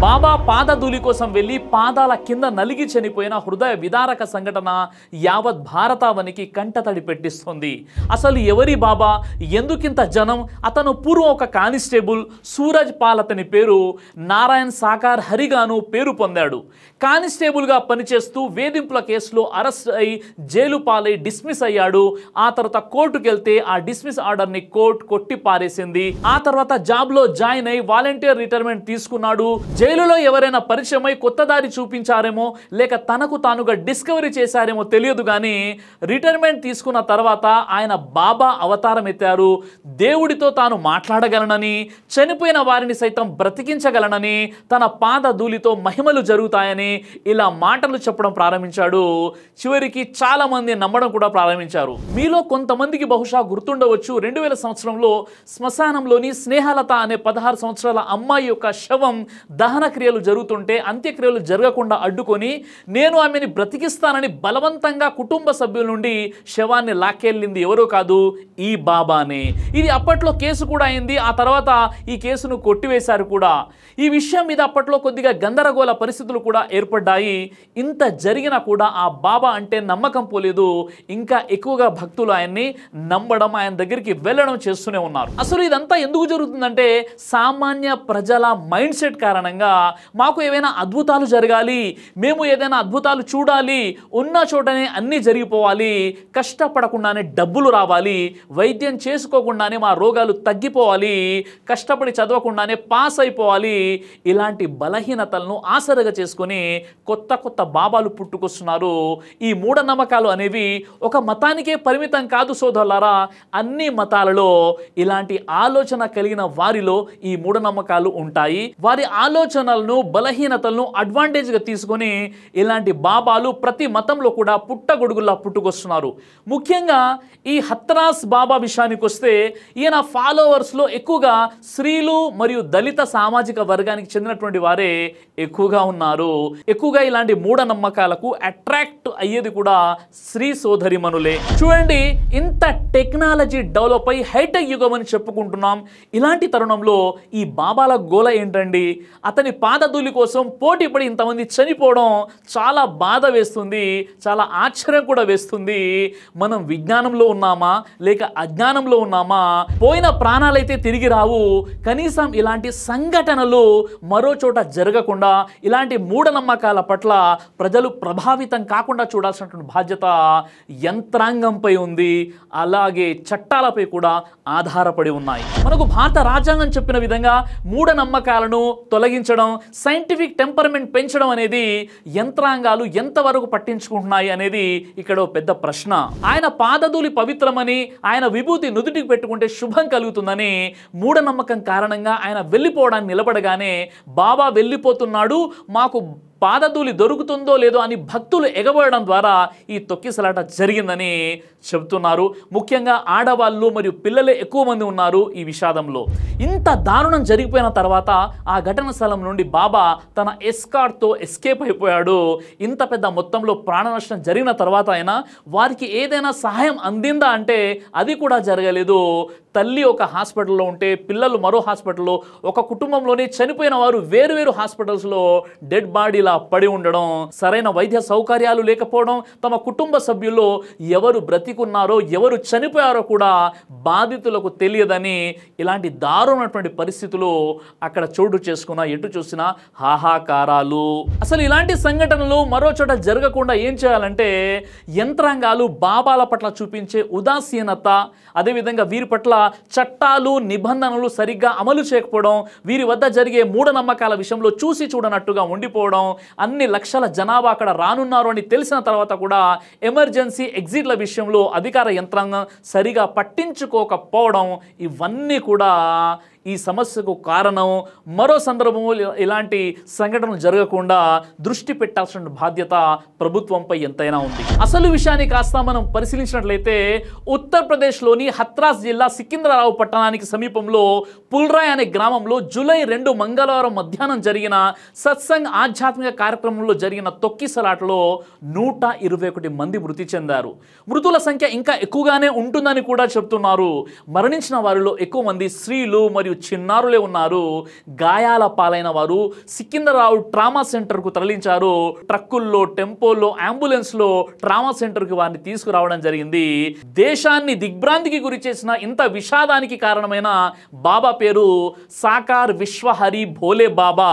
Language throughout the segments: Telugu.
బాబా పాదధూళి కోసం వెళ్లి పాదాల కింద నలిగి చనిపోయిన హృదయ విదారక సంఘటన యావత్ భారతావనికి కంటతడి పెట్టిస్తుంది. అసలు ఎవరి బాబా, ఎందుకింత జనం? అతను పూర్వం ఒక కానిస్టేబుల్, సూరజ్ పాల్ అతని పేరు. నారాయణ్ సాకార్ హరిగాను పేరు పొందాడు. కానిస్టేబుల్గా పనిచేస్తూ వేధింపుల కేసులో అరెస్ట్ అయి జైలు పాలై డిస్మిస్ అయ్యాడు. ఆ తర్వాత కోర్టుకు వెళ్తే ఆ డిస్మిస్ ఆర్డర్ని కోర్టు కొట్టి పారేసింది. ఆ తర్వాత జాబ్లో జాయిన్ అయి వాలంటీర్ రిటైర్మెంట్ తీసుకున్నాడు. జైలులో ఎవరైనా పరిచయమై కొత్త దారి చూపించారేమో, లేక తనకు తానుగా డిస్కవరీ చేశారేమో తెలియదు కానీ రిటైర్మెంట్ తీసుకున్న తర్వాత ఆయన బాబా అవతారం ఎత్తారు. దేవుడితో తాను మాట్లాడగలనని, చనిపోయిన వారిని సైతం బ్రతికించగలనని, తన పాద ధూళితో మహిమలు జరుగుతాయని ఇలా మాటలు చెప్పడం ప్రారంభించాడు. చివరికి చాలా మంది నమ్మడం కూడా ప్రారంభించారు. మీలో కొంతమందికి బహుశా గుర్తుండవచ్చు, 2000 సంవత్సరంలో శ్మశానంలోని స్నేహలత అనే 16 సంవత్సరాల అమ్మాయి యొక్క శవం దహన క్రియలు జరుగుతుంటే అంత్యక్రియలు జరగకుండా అడ్డుకొని నేను ఆమెని బ్రతికిస్తానని బలవంతంగా కుటుంబ సభ్యుల నుండి శవాన్ని లాక్కెళ్ళింది ఎవరో కాదు, ఈ బాబానే. ఇది అప్పట్లో కేసు కూడా అయింది. ఆ తర్వాత ఈ కేసును కొట్టివేశారు కూడా. ఈ విషయం మీద అప్పట్లో కొద్దిగా గందరగోళ పరిస్థితులు కూడా ఏర్పడ్డాయి. ఇంత జరిగినా కూడా ఆ బాబా అంటే నమ్మకం పోలేదు. ఇంకా ఎక్కువగా భక్తులు ఆయన్ని నమ్మడం, ఆయన దగ్గరికి వెళ్ళడం చేస్తూనే ఉన్నారు. అసలు ఇదంతా ఎందుకు జరుగుతుందంటే సామాన్య ప్రజల మైండ్ సెట్ కారణంగా మాకు ఏవైనా అద్భుతాలు జరగాలి, మేము ఏదైనా అద్భుతాలు చూడాలి, ఉన్న చోటనే అన్నీ జరిగిపోవాలి, కష్టపడకుండానే డబ్బులు రావాలి, వైద్యం చేసుకోకుండానే మా రోగాలు తగ్గిపోవాలి, కష్టపడి చదవకుండానే పాస్ అయిపోవాలి, ఇలాంటి బలహీనతలను ఆసరగా చేసుకొని కొత్త కొత్త బాబాలు పుట్టుకొస్తున్నారు. ఈ మూఢనమ్మకాలు అనేవి ఒక మతానికే పరిమితం కాదు సోదరులారా. అన్ని మతాలలో ఇలాంటి ఆలోచన కలిగిన వారిలో ఈ మూఢనమ్మకాలు ఉంటాయి. వారి ఆలోచనలను, బలహీనతలను అడ్వాంటేజ్గా తీసుకొని ఇలాంటి బాబాలు ప్రతి మతంలో కూడా పుట్టగొడుగులా పుట్టుకొస్తున్నారు. ముఖ్యంగా ఈ హత్రాస్ బాబా విషయానికి వస్తే ఈయన ఫాలోవర్స్లో ఎక్కువగా స్త్రీలు మరియు దళిత సామాజిక వర్గానికి చెందినటువంటి వారే ఎక్కువగా ఉన్నారు. ఎక్కువగా ఇలాంటి మూఢనమ్మకాలకు అట్రాక్ట్ అయ్యేది కూడా స్త్రీ సోదరిమనులే. చూడండి, ఇంత టెక్నాలజీ డెవలప్ అయి హైటెక్ యుగం అని చెప్పుకుంటున్నాం. ఇలాంటి తరుణంలో ఈ బాబాల గోల ఏంటండి? అతని పాదధూళి కోసం పోటీ పడి ఇంతమంది చనిపోవడం చాలా బాధ వేస్తుంది, చాలా ఆశ్చర్యం కూడా వేస్తుంది. మనం విజ్ఞానంలో ఉన్నామా లేక అజ్ఞానంలో ఉన్నామా? పోయిన ప్రాణాలైతే తిరిగి రావు. కనీసం ఇలాంటి సంఘటనలు మరో చోట జరగకుండా ఇలాంటి మూఢనమ్మకాల పట్ల ప్రజలు ప్రభావితం కాకుండా చూడాల్సినటువంటి బాధ్యత యంత్రాంగంపై ఉంది. అలాగే చట్టాలపై కూడా ఆధారపడి ఉన్నాయి. మనకు భారత రాజ్యాంగం చెప్పిన విధంగా మూఢనమ్మకాలను తొలగించడం, సైంటిఫిక్ టెంపర్మెంట్ పెంచడం అనేది యంత్రాంగాలు ఎంతవరకు పట్టించుకుంటున్నాయి అనేది ఇక్కడ పెద్ద ప్రశ్న. ఆయన పాదధూళి పవిత్రమని, ఆయన విభూతి నుదుటికి పెట్టుకుంటే శుభం కలుగుతుందని మూఢనమ్మకం కారణంగా ఆయన వెళ్ళిపోవడానికి నిలబడగానే బాబా వెళ్ళిపోతున్నాడు, మాకు పాదధూళి దొరుకుతుందో లేదో అని భక్తులు ఎగబడడం ద్వారా ఈ తొక్కిసలాట జరిగిందని చెబుతున్నారు. ముఖ్యంగా ఆడవాళ్ళు మరియు పిల్లలే ఎక్కువ మంది ఉన్నారు ఈ విషాదంలో. ఇంత దారుణం జరిగిపోయిన తర్వాత ఆ ఘటన స్థలం నుండి బాబా తన ఎస్కార్ట్తో ఎస్కేప్ అయిపోయాడు. ఇంత పెద్ద మొత్తంలో ప్రాణ నష్టం జరిగిన తర్వాత అయినా వారికి ఏదైనా సహాయం అందిందా అంటే అది కూడా జరగలేదు. తల్లి ఒక హాస్పిటల్లో ఉంటే పిల్లలు మరో హాస్పిటల్లో, ఒక కుటుంబంలోనే చనిపోయిన వారు వేరువేరు హాస్పిటల్స్లో డెడ్ బాడీలా పడి ఉండడం, సరైన వైద్య సౌకర్యాలు లేకపోవడం, తమ కుటుంబ సభ్యుల్లో ఎవరు బ్రతికున్నారో ఎవరు చనిపోయారో కూడా బాధితులకు తెలియదని ఇలాంటి దారుణమైనటువంటి పరిస్థితులు అక్కడ చోటు చేసుకున్న ఎటు చూసినా హాహాకారాలు. అసలు ఇలాంటి సంఘటనలు మరో చోట జరగకుండా ఏం చేయాలంటే యంత్రాంగాలు బాబాల పట్ల చూపించే ఉదాసీనత, అదేవిధంగా వీరి పట్ల చట్టాలు నిబంధనలు సరిగ్గా అమలు చేయకపోవడం, వీరి వద్ద జరిగే మూఢనమ్మకాల విషయంలో చూసి చూడనట్టుగా ఉండిపోవడం, అన్ని లక్షల జనాభా అక్కడ రానున్నారు అని తెలిసిన తర్వాత కూడా ఎమర్జెన్సీ ఎగ్జిట్ల విషయంలో అధికార యంత్రాంగం సరిగా పట్టించుకోకపోవడం, ఇవన్నీ కూడా ఈ సమస్యకు కారణం. మరో సందర్భంలో ఇలాంటి సంఘటనలు జరగకుండా దృష్టి పెట్టాల్సిన బాధ్యత ప్రభుత్వంపై ఎంతైనా ఉంది. అసలు విషయాన్ని కాస్త మనం పరిశీలించినట్లయితే ఉత్తరప్రదేశ్లోని హత్రాస్ జిల్లా సికింద్రారావు పట్టణానికి సమీపంలో పుల్రాయ్ అనే గ్రామంలో జూలై 2 మంగళవారం మధ్యాహ్నం జరిగిన సత్సంగ్ ఆధ్యాత్మిక కార్యక్రమంలో జరిగిన తొక్కిసలాటలో 121 మంది మృతి చెందారు. మృతుల సంఖ్య ఇంకా ఎక్కువగానే ఉంటుందని కూడా చెప్తున్నారు. మరణించిన వారిలో ఎక్కువ మంది స్త్రీలు మరియు మరియు చిన్నారులే ఉన్నారు. గాయాల పాలైన వారు సికింద్రాబాద్ ట్రామా సెంటర్కు తరలించారు. ట్రక్కుల్లో, టెంపోల్లో, అంబులెన్స్లో ట్రామా సెంటర్కి వారిని తీసుకురావడం జరిగింది. దేశాన్ని దిగ్భ్రాంతికి గురి చేసిన ఇంత విషాదానికి కారణమైన బాబా పేరు సాకార్ విశ్వహరి భోలే బాబా.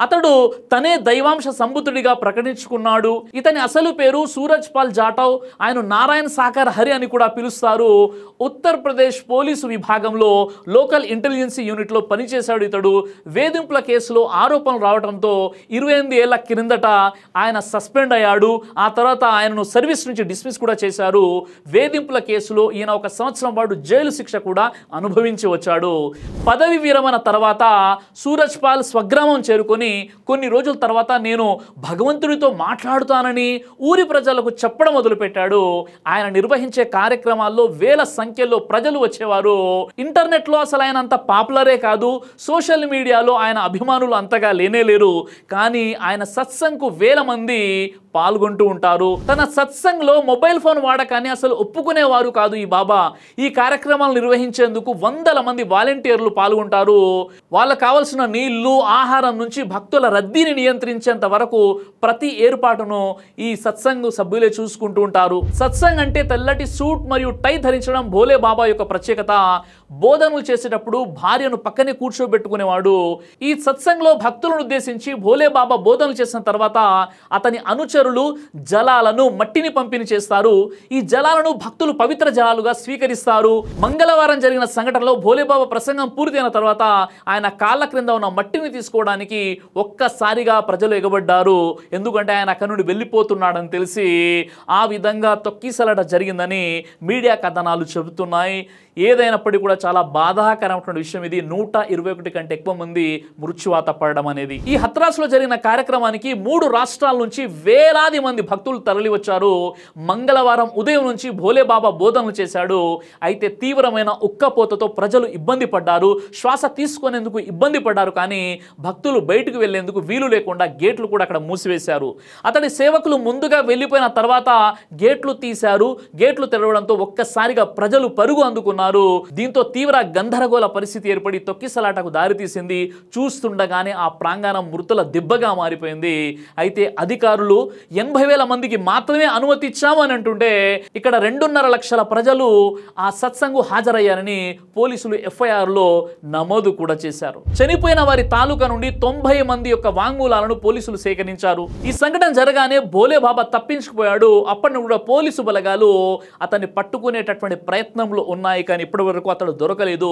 అతడు తనే దైవాంశ సంబుతుడిగా ప్రకటించుకున్నాడు. ఇతని అసలు పేరు సూరజ్ పాల్ జాటవ్. ఆయన నారాయణ్ సాకార్ హరి అని కూడా పిలుస్తారు. ఉత్తరప్రదేశ్ పోలీసు విభాగంలో లోకల్ ఇంటెలిజెన్స్ యూనిట్లో పనిచేశాడు. ఇతడు వేధింపుల కేసులో ఆరోపణలు రావడంతో 28 ఏళ్ల క్రిందట ఆయన సస్పెండ్ అయ్యాడు. ఆ తర్వాత ఆయనను సర్వీస్ నుంచి డిస్మిస్ కూడా చేశారు. వేధింపుల కేసులో ఈయన 1 సంవత్సరం పాటు జైలు శిక్ష కూడా అనుభవించి వచ్చాడు. పదవి విరమణ తర్వాత సూరజ్ పాల్ స్వగ్రామం చేరుకొని కొన్ని రోజుల తర్వాత నేను భగవంతుడితో మాట్లాడుతానని ఊరి ప్రజలకు చెప్పడం మొదలుపెట్టాడు. ఆయన నిర్వహించే కార్యక్రమాల్లో వేల సంఖ్యలో ప్రజలు వచ్చేవారు. ఇంటర్నెట్లో అసలు ఆయన అంత పాపులరే కాదు. సోషల్ మీడియాలో ఆయన అభిమానులు అంతగా లేనేలేరు. కానీ ఆయన సత్సంగ్కు వేల మంది పాల్గొంటూ ఉంటారు. తన సత్సంగ్లో మొబైల్ ఫోన్ వాడకాన్ని అసలు ఒప్పుకునేవారు కాదు ఈ బాబా. ఈ కార్యక్రమాలు నిర్వహించేందుకు వందల మంది వాలంటీర్లు పాల్గొంటారు. వాళ్ళకు కావలసిన నీళ్లు, ఆహారం నుంచి భక్తుల రద్దీని నియంత్రించేంత వరకు ప్రతి ఏర్పాటును ఈ సత్సంగ్ సభ్యులే చూసుకుంటూ ఉంటారు. సత్సంగ్ అంటే తెల్లటి సూట్ మరియు టై ధరించడం భోలే బాబా యొక్క ప్రత్యేకత. బోధనలు చేసేటప్పుడు భార్యను పక్కనే కూర్చోబెట్టుకునేవాడు. ఈ సత్సంగ్లో భక్తులను ఉద్దేశించి భోలే బాబా బోధనలు చేసిన తర్వాత అతని అనుచరులు జలాలను, మట్టిని పంపిణీ చేస్తారు. ఈ జలాలను భక్తులు పవిత్ర జలాలుగా స్వీకరిస్తారు. మంగళవారం జరిగిన సంఘటనలో భోలే బాబా ప్రసంగం పూర్తయిన తర్వాత ఆయన కాళ్ళ క్రింద ఉన్న మట్టిని తీసుకోవడానికి ఒక్కసారిగా ప్రజలు ఎగబడ్డారు. ఎందుకంటే ఆయన అక్కడి నుండి వెళ్ళిపోతున్నాడని తెలిసి. ఆ విధంగా తొక్కిసలాట జరిగిందని మీడియా కథనాలు చెబుతున్నాయి. ఏదైనప్పటికీ కూడా చాలా బాధాకరమైనటువంటి విషయం ఇది. 121 కంటే ఎక్కువ మంది మృత్యువాత పడడం అనేది. ఈ హత్రాస్లో జరిగిన కార్యక్రమానికి 3 రాష్ట్రాల నుంచి వేలాది మంది భక్తులు తరలి వచ్చారు. మంగళవారం ఉదయం నుంచి భోలే బాబా బోధనలు చేశాడు. అయితే తీవ్రమైన ఉక్కపోతతో ప్రజలు ఇబ్బంది పడ్డారు. శ్వాస తీసుకునేందుకు ఇబ్బంది పడ్డారు. కానీ భక్తులు బయటకు వెళ్లేందుకు వీలు లేకుండా గేట్లు కూడా అక్కడ మూసివేశారు. అతడి సేవకులు ముందుగా వెళ్ళిపోయిన తర్వాత గేట్లు తీశారు. గేట్లు తెరవడంతో ఒక్కసారిగా ప్రజలు పరుగు అందుకున్నారు. దీంతో తీవ్ర గందరగోళ పరిస్థితి ఏర్పడి తొక్కిసలాటకు దారితీసింది. చూస్తుండగానే ఆ ప్రాంగణం మృతుల దిబ్బగా మారిపోయింది. అయితే అధికారులు 80,000 మందికి మాత్రమే అనుమతి ఇచ్చామని అంటుంటే ఇక్కడ 2.5 లక్షల ప్రజలు ఆ సత్సంగు హాజరయ్యారని పోలీసులు FIRలో నమోదు కూడా చేశారు. చనిపోయిన వారి తాలూకా నుండి 90 మంది యొక్క వాంగ్మూలాలను పోలీసులు సేకరించారు. ఈ సంఘటన జరగానే భోలే బాబా తప్పించుకుపోయాడు. అప్పటి నుండి కూడా పోలీసు బలగాలు అతన్ని పట్టుకునేటటువంటి ప్రయత్నంలో ఉన్నాయి. కానీ ఇప్పటి వరకు అతడు దొరకలేదు.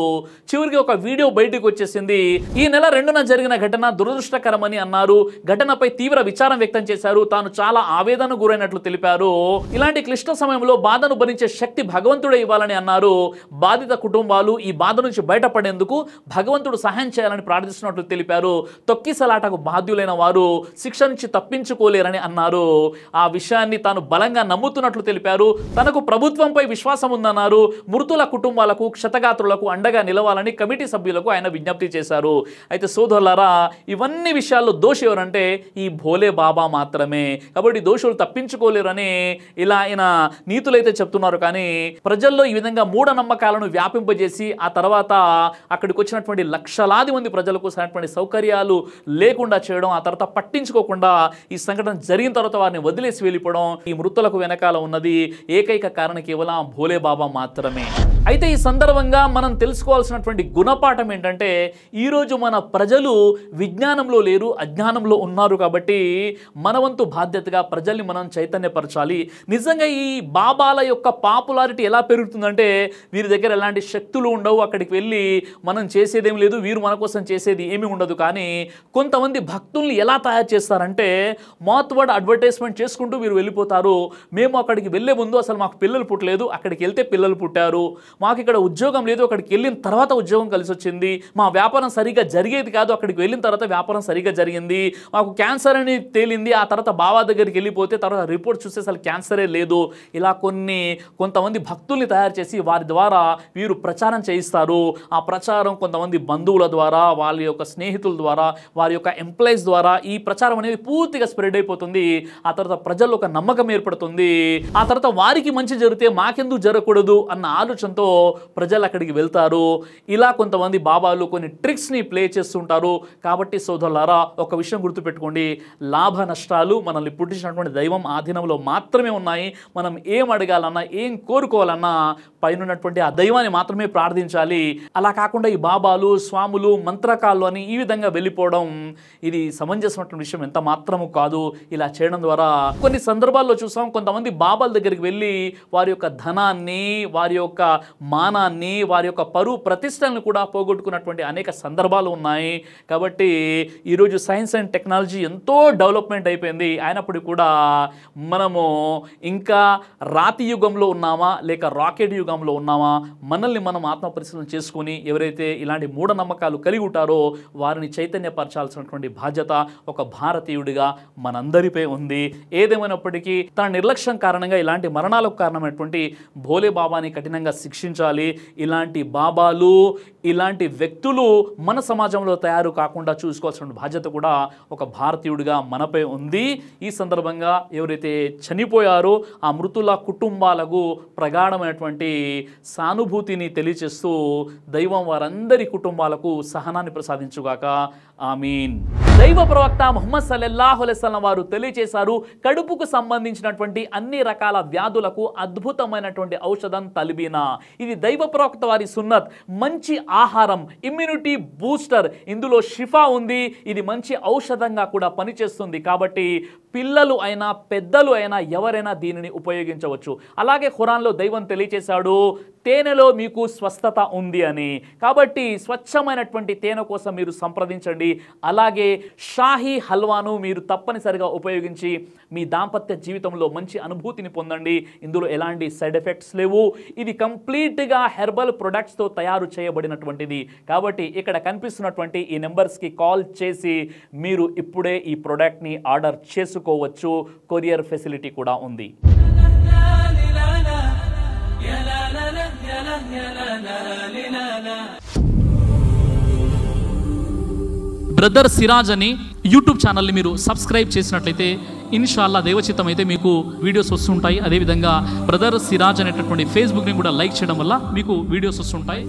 చివరికి ఒక వీడియో బయటకు వచ్చేసింది. ఈ నెల 2న జరిగిన ఘటన దురదృష్టకరమని అన్నారు. ఘటనపై తీవ్ర విచారం వ్యక్తం చేశారు. తాను చాలా ఆవేదనకు గురైనట్లు తెలిపారు. ఇలాంటి క్లిష్ట సమయంలో బాధను భరించే శక్తి భగవంతుడే ఇవ్వాలని అన్నారు. బాధిత కుటుంబాలు ఈ బాధ నుంచి బయటపడేందుకు భగవంతుడు సహాయం చేయాలని ప్రార్థిస్తున్నట్లు తెలిపారు. తొక్కిసలాటకు బాధ్యులైన వారు శిక్ష నుంచి తప్పించుకోలేరని అన్నారు. ఆ విషయాన్ని తాను బలంగా నమ్ముతున్నట్లు తెలిపారు. తనకు ప్రభుత్వంపై విశ్వాసం ఉందన్నారు. మృతుల కుటుంబాలకు, క్షతగాత్రులకు అండగా నిలవాలని కమిటీ సభ్యులకు ఆయన విజ్ఞప్తి చేశారు. అయితే సోదరులారా, ఇవన్నీ విషయాల్లో దోషి ఎవరంటే ఈ భోలే బాబా మాత్రమే. కాబట్టి దోషులు తప్పించుకోలేరని ఇలా ఆయన నీతులైతే చెప్తున్నారు. కానీ ప్రజల్లో ఈ విధంగా మూఢనమ్మకాలను వ్యాపింపజేసి ఆ తర్వాత అక్కడికి వచ్చినటువంటి లక్షలాది మంది ప్రజలకు సరైనటువంటి సౌకర్యాలు లేకుండా చేయడం, ఆ తర్వాత పట్టించుకోకుండా ఈ సంఘటన జరిగిన తర్వాత వారిని వదిలేసి వెళ్ళిపోవడం, ఈ మృతులకు వెనకాల ఉన్నది ఏకైక కారణం కేవలం భోలే బాబా మాత్రమే. అయితే ఈ సందర్భంగా మనం తెలుసుకోవాల్సినటువంటి గుణపాఠం ఏంటంటే ఈరోజు మన ప్రజలు విజ్ఞానంలో లేరు, అజ్ఞానంలో ఉన్నారు. కాబట్టి మనవంతు బాధ్యతగా ప్రజల్ని మనం చైతన్యపరచాలి. నిజంగా ఈ బాబాల యొక్క పాపులారిటీ ఎలా పెరుగుతుందంటే వీరి దగ్గర ఎలాంటి శక్తులు ఉండవు. అక్కడికి వెళ్ళి మనం చేసేదేం లేదు, వీరు మన కోసం చేసేది ఏమీ ఉండదు. కానీ కొంతమంది భక్తుల్ని ఎలా తయారు చేస్తారంటే మాత్వర్డ్ అడ్వర్టైజ్మెంట్ చేసుకుంటూ వీరు వెళ్ళిపోతారు. మేము అక్కడికి వెళ్ళే ముందు అసలు మాకు పిల్లలు పుట్టలేదు, అక్కడికి వెళ్తే పిల్లలు పుట్టారు. మాకు ఇక్కడ ఉద్యోగం లేదు, అక్కడికి వెళ్ళిన తర్వాత ఉద్యోగం కలిసి వచ్చింది. మా వ్యాపారం సరిగ్గా జరిగేది కాదు, అక్కడికి వెళ్ళిన తర్వాత వ్యాపారం సరిగ్గా జరిగింది. మాకు క్యాన్సర్ అని తేలింది, ఆ తర్వాత బాబా దగ్గరికి వెళ్ళిపోతే తర్వాత రిపోర్ట్ చూస్తే అసలు క్యాన్సరే లేదు. ఇలా కొంతమంది భక్తుల్ని తయారు చేసి వారి ద్వారా వీరు ప్రచారం చేయిస్తారు. ఆ ప్రచారం కొంతమంది బంధువుల ద్వారా, వాళ్ళ యొక్క స్నేహితుల ద్వారా, వారి యొక్క ఎంప్లాయీస్ ద్వారా ఈ ప్రచారం అనేది పూర్తిగా స్ప్రెడ్ అయిపోతుంది. ఆ తర్వాత ప్రజల్లో ఒక నమ్మకం ఏర్పడుతుంది. ఆ తర్వాత వారికి మంచి జరిగితే మాకెందుకు జరగకూడదు అన్న ఆలోచనతో ప్రజలు అక్కడికి వెళ్తారు. ఇలా కొంతమంది బాబాలు కొన్ని ట్రిక్స్ని ప్లే చేస్తుంటారు. కాబట్టి సోదరులారా, ఒక విషయం గుర్తుపెట్టుకోండి, లాభ నష్టాలు మనల్ని పుట్టించినటువంటి దైవం ఆధీనంలో మాత్రమే ఉన్నాయి. మనం ఏం అడగాలన్నా, ఏం కోరుకోవాలన్నా పైనటువంటి ఆ దైవాన్ని మాత్రమే ప్రార్థించాలి. అలా కాకుండా ఈ బాబాలు, స్వాములు, మంత్రకాళ్ళు అని ఈ విధంగా వెళ్ళిపోవడం ఇది సమంజసమైనటువంటి విషయం ఎంత మాత్రము కాదు. ఇలా చేయడం ద్వారా కొన్ని సందర్భాల్లో చూసాం, కొంతమంది బాబాల దగ్గరికి వెళ్ళి వారి యొక్క ధనాన్ని, వారి యొక్క మానాన్ని, వారి యొక్క పరువు ప్రతిష్టలను కూడా పోగొట్టుకున్నటువంటి అనేక సందర్భాలు ఉన్నాయి. కాబట్టి ఈరోజు సైన్స్ అండ్ టెక్నాలజీ ఎంతో డెవలప్మెంట్ అయిపోయింది. అయినప్పటికీ కూడా మనము ఇంకా రాతి యుగంలో ఉన్నామా లేక రాకెట్ యుగంలో ఉన్నామా? మనల్ని మనం ఆత్మపరిశీలన చేసుకుని ఎవరైతే ఇలాంటి మూఢనమ్మకాలు కలిగి ఉంటారో వారిని చైతన్యపరచాల్సినటువంటి బాధ్యత ఒక భారతీయుడిగా మనందరిపై ఉంది. ఏదేమైనప్పటికీ తన నిర్లక్ష్యం కారణంగా ఇలాంటి మరణాలకు కారణమైనటువంటి భోలే బాబాని కఠినంగా శిక్షించాలి. ఇలాంటి బాబాలు, ఇలాంటి వ్యక్తులు మన సమాజంలో తయారు కాకుండా చూసుకోవాల్సిన బాధ్యత కూడా ఒక భారతీయుడిగా మనపై ఉంది. ఈ సందర్భంగా ఎవరైతే చనిపోయారో ఆ మృతుల కుటుంబాలకు ప్రగాఢమైనటువంటి సానుభూతిని తెలియచేస్తూ దైవం వారందరి కుటుంబాలకు సహనాన్ని ప్రసాదించుగాక. ఆమీన్. దైవ ప్రవక్త ముహమ్మద్ సల్లల్లాహు అలైహి వసల్లం వారు తెలియచేశారు, కడుపుకు సంబంధించినటువంటి అన్ని రకాల వ్యాధులకు అద్భుతమైనటువంటి ఔషధం తల్బీనా. ఇది దైవ ప్రవక్త వారి సున్నత్. మంచి ఆహారం, ఇమ్యూనిటీ బూస్టర్, ఇందులో షిఫా ఉంది. ఇది మంచి ఔషధంగా కూడా పనిచేస్తుంది. కాబట్టి పిల్లలు అయినా పెద్దలు అయినా ఎవరైనా దీనిని ఉపయోగించవచ్చు. అలాగే ఖురాన్లో దైవం తెలియచేశాడు, తేనెలో మీకు స్వస్థత ఉంది అని. కాబట్టి స్వచ్ఛమైనటువంటి తేనె కోసం మీరు సంప్రదించండి. అలాగే షాహీ హల్వాను మీరు తప్పనిసరిగా ఉపయోగించి మీ దాంపత్య జీవితంలో మంచి అనుభూతిని పొందండి. ఇందులో ఎలాంటి సైడ్ ఎఫెక్ట్స్ లేవు. ఇది కంప్లీట్గా హెర్బల్ ప్రొడక్ట్స్తో తయారు చేయబడినటువంటిది. కాబట్టి ఇక్కడ కనిపిస్తున్నటువంటి ఈ నెంబర్స్కి కాల్ చేసి మీరు ఇప్పుడే ఈ ప్రోడక్ట్ని ఆర్డర్ చేసుకోవచ్చు. కొరియర్ ఫెసిలిటీ కూడా ఉంది. బ్రదర్ సిరాజ్ అని యూట్యూబ్ ఛానల్ని మీరు సబ్స్క్రైబ్ చేసినట్లయితే ఇన్షాల్లా దైవచిత్తం అయితే మీకు వీడియోస్ వస్తుంటాయి. అదేవిధంగా బ్రదర్ సిరాజ్ అనేటటువంటి ఫేస్బుక్ని కూడా లైక్ చేయడం వల్ల మీకు వీడియోస్ వస్తుంటాయి.